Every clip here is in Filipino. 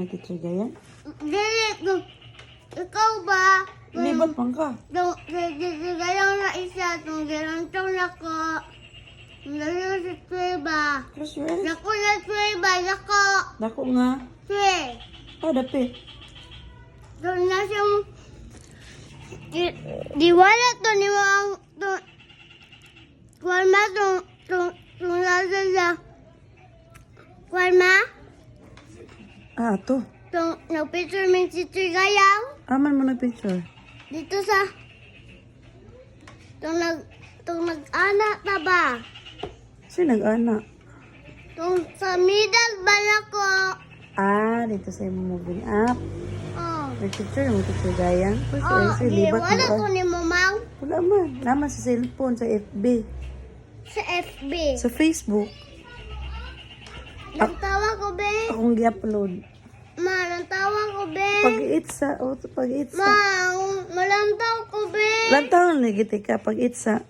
Teacher Gayan? Dili, ikaw ba? Libat man ka. Galang na isa, itong garantong ako. Galang sa tuweba. Crucial? Naku na tuweba, naku. Dako nga. Tuwe. Ah, dapit. Doon na siyang... Di wala to ni mo ang... Kwarma, itong lasa sa... Kwarma? Ah, to. Itong nag-picture min si Tuy Gayang. Aman mo na picture. Dito sa... Itong nag-anak na ba? Sino nag-ana? Itong sa middle ba na ko? Ah, dito sa imong moving app. Oh. May picture mo Teacher Gayan. Oh, Kasi di libat wala mo to ka. ni mo, Mang. Wala man. Naman sa cellphone, sa FB. Sa FB. Sa Facebook. Nagtawa ko, be. Akong gi-upload. Ma, nagtawa ko, be. Pag-iitsa. O, pag-iitsa. Ma, malantaw ko, be. Lantaw na giti ka pag-iitsa.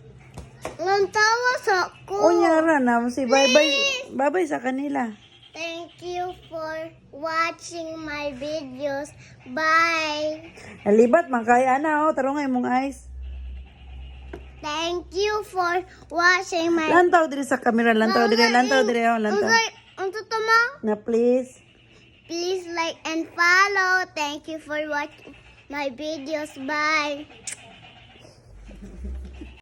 Lantawa sa ko. O nyara na. Si bye-bye. Bye-bye sa kanila. Thank you for watching my videos. Bye. Nalibat, man kaya na. O, tarong nga imong eyes. Thank you for watching my... Lantaw diri sa camera. Lantaw diri. Lantaw diri. O, lantaw. Ang ma? Na please. Please like and follow. Thank you for watching my videos. Bye.